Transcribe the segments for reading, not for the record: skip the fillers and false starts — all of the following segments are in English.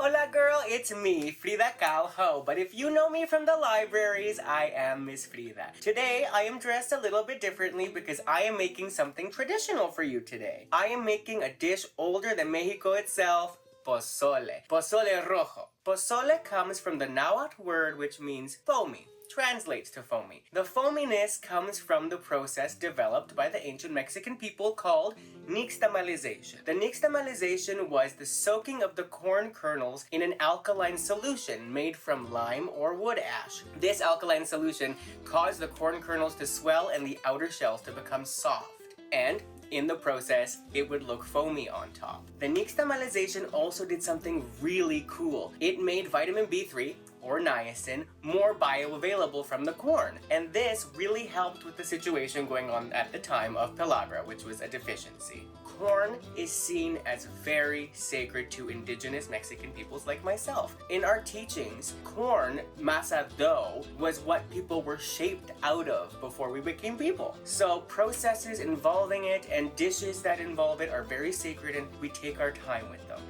Hola girl, it's me, Frida Kahl Ho, but if you know me from the libraries, I am Miss Frida. Today, I am dressed a little bit differently because I am making something traditional for you today. I am making a dish older than Mexico itself, pozole. Pozole Rojo. Pozole comes from the Nahuatl word which means foamy. Translates to foamy. The foaminess comes from the process developed by the ancient Mexican people called nixtamalization. The nixtamalization was the soaking of the corn kernels in an alkaline solution made from lime or wood ash. This alkaline solution caused the corn kernels to swell and the outer shells to become soft. And in the process, it would look foamy on top. The nixtamalization also did something really cool. It made vitamin B3, or niacin, more bioavailable from the corn. And this really helped with the situation going on at the time of pellagra, which was a deficiency. Corn is seen as very sacred to indigenous Mexican peoples like myself. In our teachings, corn, masa dough, was what people were shaped out of before we became people. So processes involving it and dishes that involve it are very sacred, and we take our time with them.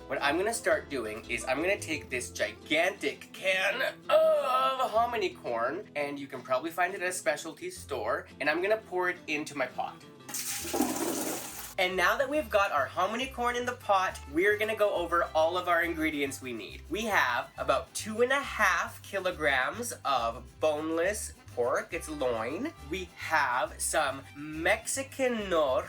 What I'm gonna start doing is I'm gonna take this gigantic can of hominy corn, and you can probably find it at a specialty store, and I'm gonna pour it into my pot. And now that we've got our hominy corn in the pot, we're gonna go over all of our ingredients we need. We have about 2.5 kilograms of boneless pork, it's loin. We have some Mexican nor,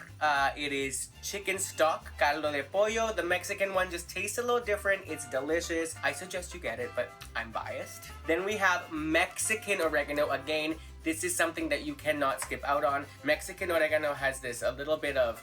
it is chicken stock, caldo de pollo. The Mexican one just tastes a little different, it's delicious. I suggest you get it, but I'm biased. Then we have Mexican oregano. Again, this is something that you cannot skip out on. Mexican oregano has this a little bit of,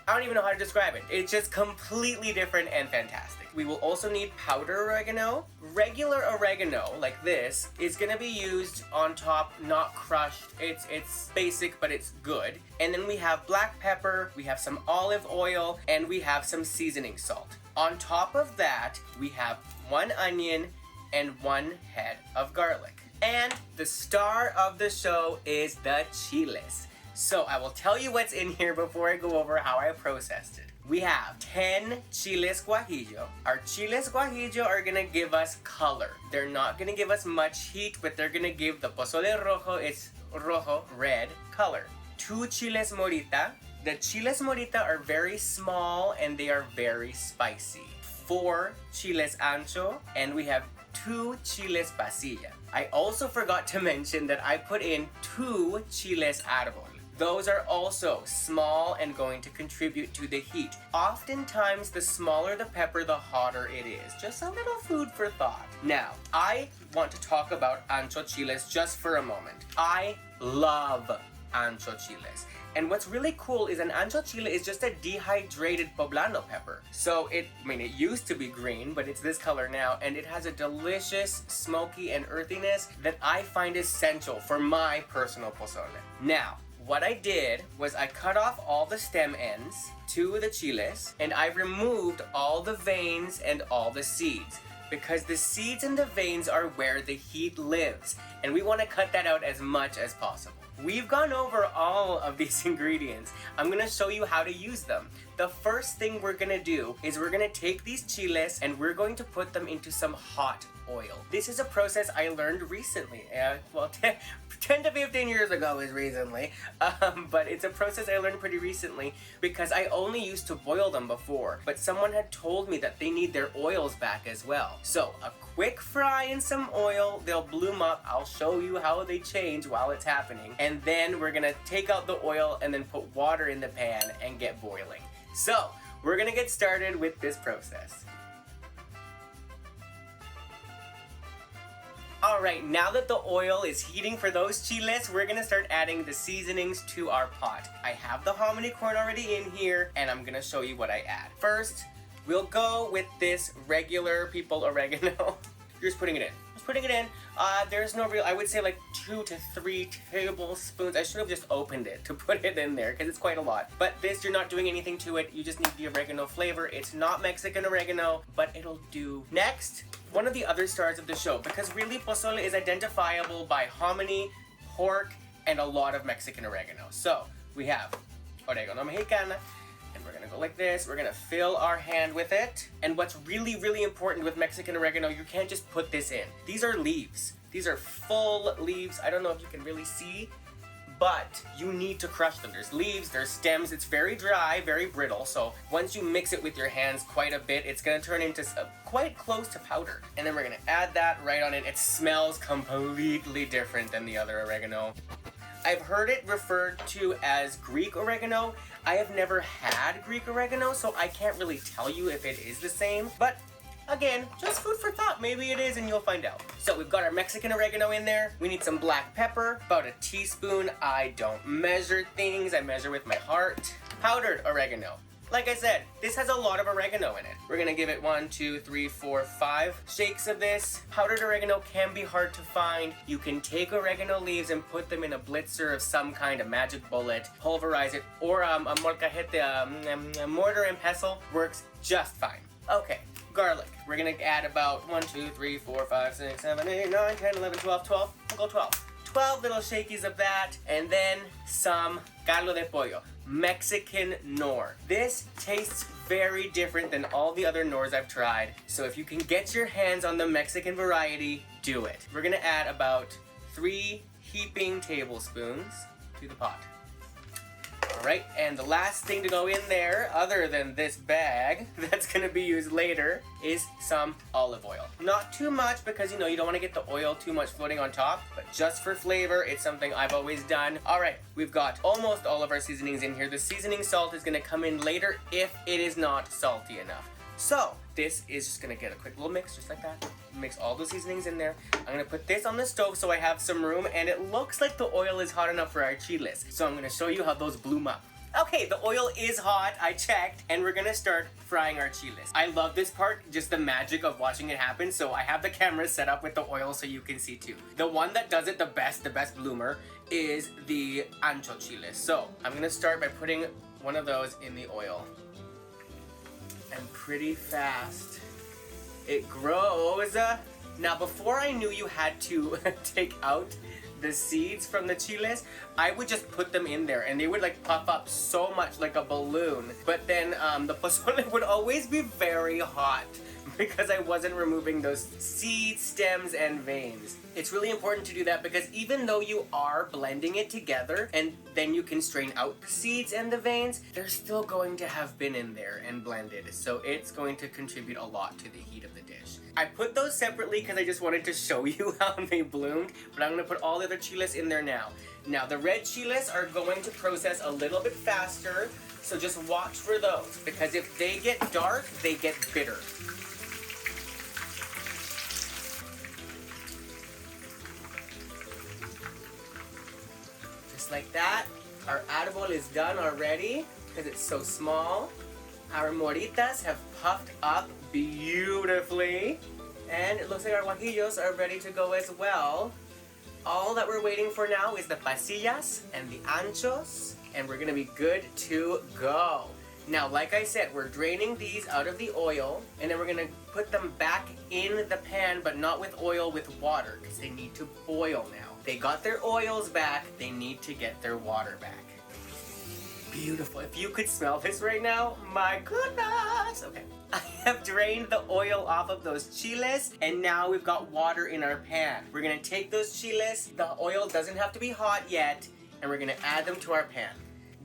I don't even know how to describe it. It's just completely different and fantastic. We will also need powder oregano. Regular oregano, like this, is gonna be used on top, not crushed. It's basic, but it's good. And then we have black pepper, we have some olive oil, and we have some seasoning salt. On top of that, we have 1 onion and 1 head of garlic. And the star of the show is the chiles. So I will tell you what's in here before I go over how I processed it. We have 10 chiles guajillo. Our chiles guajillo are gonna give us color. They're not gonna give us much heat, but they're gonna give the pozole rojo, it's rojo, red, color. 2 chiles morita. The chiles morita are very small and they are very spicy. 4 chiles ancho, and we have 2 chiles pasilla. I also forgot to mention that I put in 2 chiles árbol. Those are also small and going to contribute to the heat. Oftentimes, the smaller the pepper, the hotter it is. Just a little food for thought. Now, I want to talk about ancho chiles just for a moment. I love ancho chiles. And what's really cool is an ancho chile is just a dehydrated poblano pepper. So it used to be green, but it's this color now, and it has a delicious smoky and earthiness that I find essential for my personal pozole. Now, what I did was I cut off all the stem ends to the chiles, and I removed all the veins and all the seeds, because the seeds and the veins are where the heat lives, and we want to cut that out as much as possible. We've gone over all of these ingredients. I'm gonna show you how to use them. The first thing we're gonna do is we're gonna take these chiles and we're going to put them into some hot oil. This is a process I learned recently. 10 to 15 years ago is recently, but it's a process I learned pretty recently because I only used to boil them before, but someone had told me that they need their oils back as well. So a quick fry in some oil, they'll bloom up. I'll show you how they change while it's happening. And then we're gonna take out the oil and then put water in the pan and get boiling. So we're gonna get started with this process. Alright, now that the oil is heating for those chiles, we're gonna start adding the seasonings to our pot. I have the hominy corn already in here, and I'm gonna show you what I add. First, we'll go with this regular people oregano. You're just putting it in. There's no real, I would say like 2 to 3 tablespoons. I should have just opened it to put it in there because it's quite a lot. But this, you're not doing anything to it. You just need the oregano flavor. It's not Mexican oregano, but it'll do. Next, one of the other stars of the show, because really pozole is identifiable by hominy, pork, and a lot of Mexican oregano. So we have oregano mexicana, and we're gonna go go like this. We're gonna fill our hand with it. And what's really, really important with Mexican oregano, you can't just put this in. These are leaves. These are full leaves. I don't know if you can really see, but you need to crush them. There's leaves, there's stems. It's very dry, very brittle. So once you mix it with your hands quite a bit, it's gonna turn into quite close to powder. And then we're gonna add that right on in. It smells completely different than the other oregano. I've heard it referred to as Greek oregano. I have never had Greek oregano, so I can't really tell you if it is the same. But again, just food for thought. Maybe it is and you'll find out. So we've got our Mexican oregano in there. We need some black pepper, about a teaspoon. I don't measure things, I measure with my heart. Powdered oregano. Like I said, this has a lot of oregano in it. We're gonna give it 1, 2, 3, 4, 5 shakes of this. Powdered oregano can be hard to find. You can take oregano leaves and put them in a blitzer of some kind, a magic bullet, pulverize it, or a molcajete, a mortar and pestle works just fine. Okay, garlic. We're gonna add about 1, 2, 3, 4, 5, 6, 7, 8, 9, 10, 11, 12, 12. We'll go 12. 12 little shakies of that, and then some caldo de pollo, Mexican nor. This tastes very different than all the other nors I've tried, so if you can get your hands on the Mexican variety, do it. We're gonna add about 3 heaping tablespoons to the pot. Alright, and the last thing to go in there, other than this bag that's gonna be used later, is some olive oil. Not too much because you don't want to get the oil too much floating on top, but just for flavor, it's something I've always done. Alright, we've got almost all of our seasonings in here. The seasoning salt is gonna come in later if it is not salty enough. So, this is just gonna get a quick little mix, just like that. Mix all the seasonings in there. I'm gonna put this on the stove so I have some room, and it looks like the oil is hot enough for our chiles. So I'm gonna show you how those bloom up. Okay, the oil is hot, I checked, and we're gonna start frying our chiles. I love this part, just the magic of watching it happen, so I have the camera set up with the oil so you can see too. The one that does it the best bloomer, is the ancho chiles. So I'm gonna start by putting one of those in the oil. And pretty fast it grows. Now before I knew you had to take out the seeds from the chiles, I would just put them in there and they would like puff up so much like a balloon. But then the pozole would always be very hot because I wasn't removing those seeds, stems, and veins. It's really important to do that because even though you are blending it together and then you can strain out the seeds and the veins, they're still going to have been in there and blended. So it's going to contribute a lot to the heat of the dish. I put those separately because I just wanted to show you how they bloomed, but I'm gonna put all the other chiles in there now. Now the red chiles are going to process a little bit faster, so just watch for those because if they get dark, they get bitter. Like that. Our adobo is done already because it's so small. Our moritas have puffed up beautifully, and it looks like our guajillos are ready to go as well. All that we're waiting for now is the pasillas and the anchos, and we're gonna be good to go. Now, like I said, we're draining these out of the oil, and then we're gonna put them back in the pan, but not with oil, with water, because they need to boil now. They got their oils back, they need to get their water back. Beautiful. If you could smell this right now, my goodness. Okay. I have drained the oil off of those chiles, and now we've got water in our pan. We're gonna take those chiles, the oil doesn't have to be hot yet, and we're gonna add them to our pan.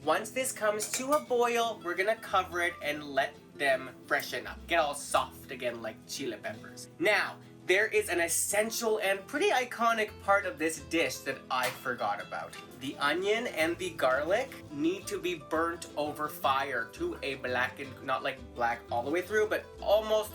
Once this comes to a boil, we're gonna cover it and let them freshen up. Get all soft again like chile peppers. Now, there is an essential and pretty iconic part of this dish that I forgot about. The onion and the garlic need to be burnt over fire to a blackened, not like black all the way through, but almost.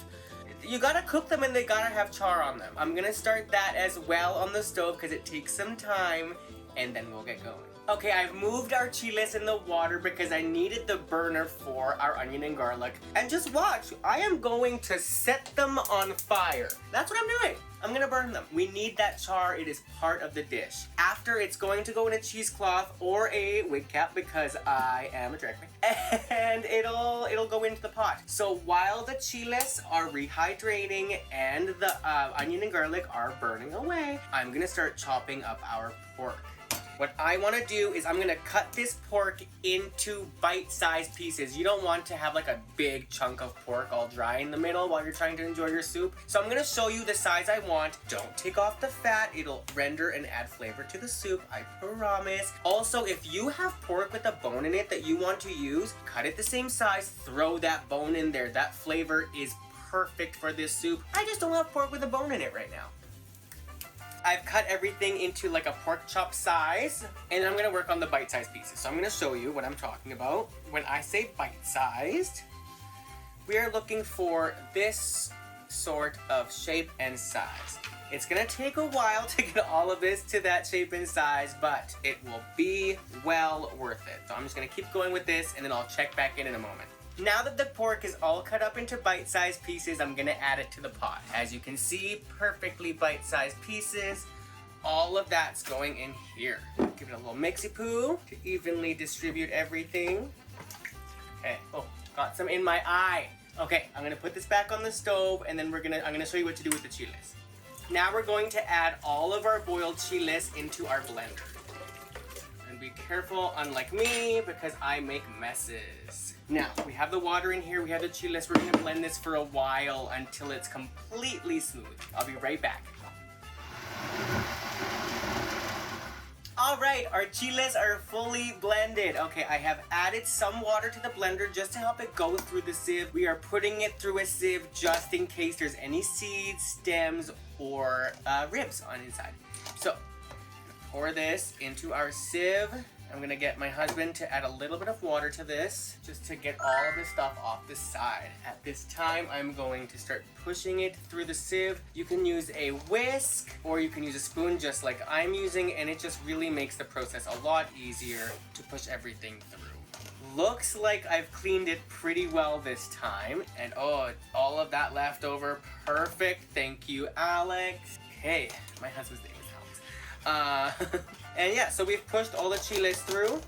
You gotta cook them and they gotta have char on them. I'm gonna start that as well on the stove because it takes some time, and then we'll get going. Okay, I've moved our chiles in the water because I needed the burner for our onion and garlic. And just watch, I am going to set them on fire. That's what I'm doing. I'm gonna burn them. We need that char, it is part of the dish. After, it's going to go in a cheesecloth or a wig cap because I am a drag queen. And it'll go into the pot. So while the chiles are rehydrating and the onion and garlic are burning away, I'm gonna start chopping up our pork. What I want to do is I'm going to cut this pork into bite-sized pieces. You don't want to have like a big chunk of pork all dry in the middle while you're trying to enjoy your soup. So I'm going to show you the size I want. Don't take off the fat. It'll render and add flavor to the soup, I promise. Also, if you have pork with a bone in it that you want to use, cut it the same size, throw that bone in there. That flavor is perfect for this soup. I just don't have pork with a bone in it right now. I've cut everything into like a pork chop size, and I'm gonna work on the bite-sized pieces. So I'm gonna show you what I'm talking about. When I say bite-sized, we are looking for this sort of shape and size. It's gonna take a while to get all of this to that shape and size, but it will be well worth it. So I'm just gonna keep going with this, and then I'll check back in a moment. Now that the pork is all cut up into bite-sized pieces, I'm gonna add it to the pot. As you can see, perfectly bite-sized pieces. All of that's going in here. Give it a little mixy-poo to evenly distribute everything. Okay, oh, got some in my eye. Okay, I'm gonna put this back on the stove, and then I'm gonna show you what to do with the chiles. Now we're going to add all of our boiled chiles into our blender. And be careful, unlike me, because I make messes. Now, we have the water in here, we have the chiles. We're gonna blend this for a while until it's completely smooth. I'll be right back. All right, our chiles are fully blended. Okay, I have added some water to the blender just to help it go through the sieve. We are putting it through a sieve just in case there's any seeds, stems, or ribs on inside. So, pour this into our sieve. I'm gonna get my husband to add a little bit of water to this just to get all of the stuff off the side. At this time, I'm going to start pushing it through the sieve. You can use a whisk or you can use a spoon just like I'm using, and it just really makes the process a lot easier to push everything through. Looks like I've cleaned it pretty well this time, and oh, all of that left over, perfect. Thank you, Alex. Okay, my husband's name is Alex. And yeah, so we've pushed all the chiles through.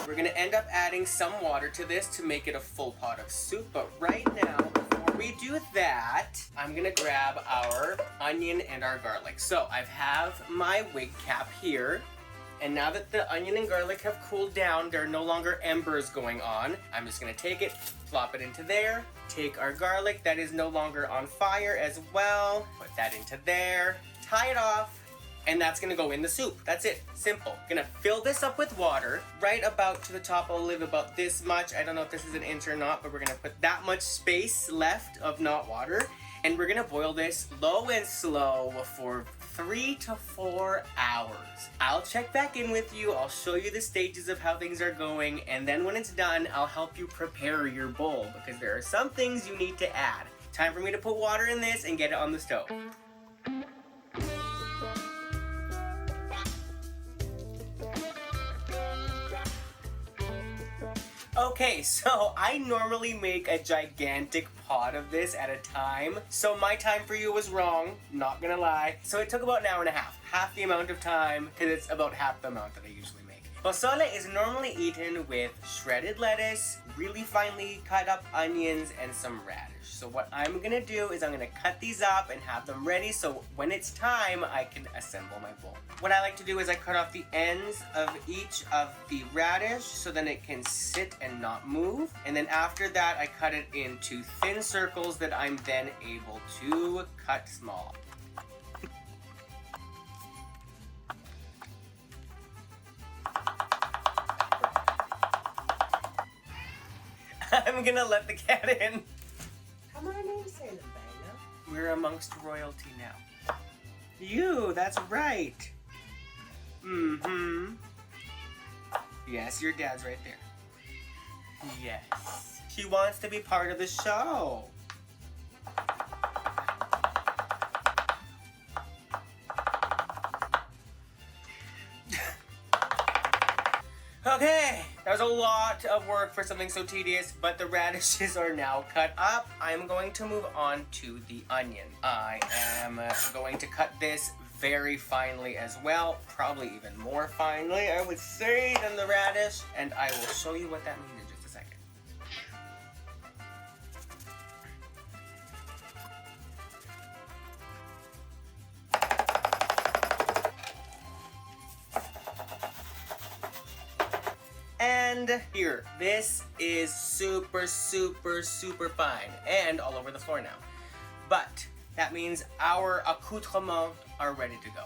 We're gonna end up adding some water to this to make it a full pot of soup. But right now, before we do that, I'm gonna grab our onion and our garlic. So I have my wig cap here. And now that the onion and garlic have cooled down, there are no longer embers going on. I'm just gonna take it, plop it into there. Take our garlic that is no longer on fire as well. Put that into there, tie it off. And that's gonna go in the soup. That's it, simple. Gonna fill this up with water, right about to the top. I'll leave about this much. I don't know if this is an inch or not, but we're gonna put that much space left of not water. And we're gonna boil this low and slow for 3 to 4 hours. I'll check back in with you. I'll show you the stages of how things are going. And then when it's done, I'll help you prepare your bowl because there are some things you need to add. Time for me to put water in this and get it on the stove. Okay, so I normally make a gigantic pot of this at a time. So my time for you was wrong, not gonna lie. So it took about an hour and a half the amount of time, because it's about half the amount that I usually make. Pozole is normally eaten with shredded lettuce, really finely cut up onions, and some radish. So what I'm gonna do is I'm gonna cut these up and have them ready so when it's time, I can assemble my bowl. What I like to do is I cut off the ends of each of the radish so then it can sit and not move. And then after that, I cut it into thin circles that I'm then able to cut small. I'm gonna let the cat in. Come on in, Sailor Baila. We're amongst royalty now. You, that's right. Mm-hmm. Yes, your dad's right there. Yes. She wants to be part of the show. Okay, that was a lot of work for something so tedious, but the radishes are now cut up. I'm going to move on to the onion. I am going to cut this very finely as well, probably even more finely, I would say, than the radish, and I will show you what that means in just a second. And here, this is super, super, super fine and all over the floor now. But that means our accoutrements are ready to go.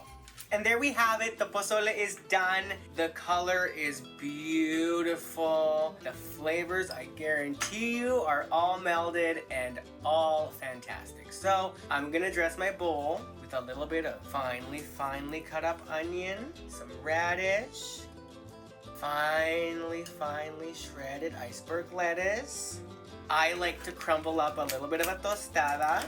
And there we have it. The pozole is done. The color is beautiful. The flavors, I guarantee you, are all melded and all fantastic. So I'm gonna dress my bowl with a little bit of finely cut up onion, some radish, finely shredded iceberg lettuce. I like to crumble up a little bit of a tostada.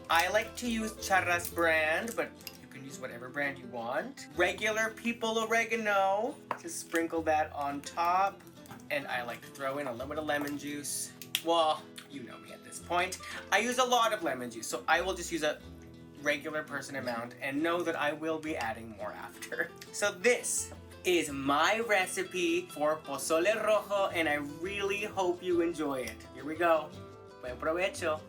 I like to use Charras brand, but you can use whatever brand you want. Regular people oregano, just sprinkle that on top. And I like to throw in a little bit of lemon juice. Well, you know me at this point. I use a lot of lemon juice, so I will just use a regular person amount and know that I will be adding more after. So this is my recipe for Pozole Rojo, and I really hope you enjoy it. Here we go. Buen provecho.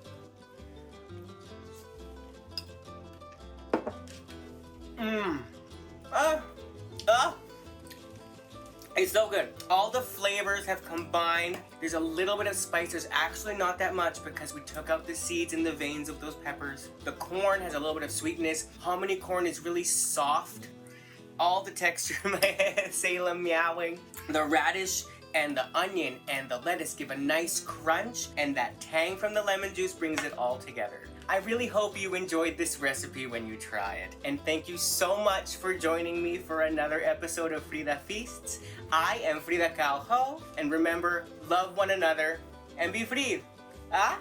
It's so good. All the flavors have combined. There's a little bit of spice. There's actually not that much because we took out the seeds and the veins of those peppers. The corn has a little bit of sweetness. Hominy corn is really soft. All the texture, my Salem meowing. The radish and the onion and the lettuce give a nice crunch, and that tang from the lemon juice brings it all together. I really hope you enjoyed this recipe when you try it. And thank you so much for joining me for another episode of Frida Feasts. I am Frida Kahl Ho, and remember, love one another and be free. Ah?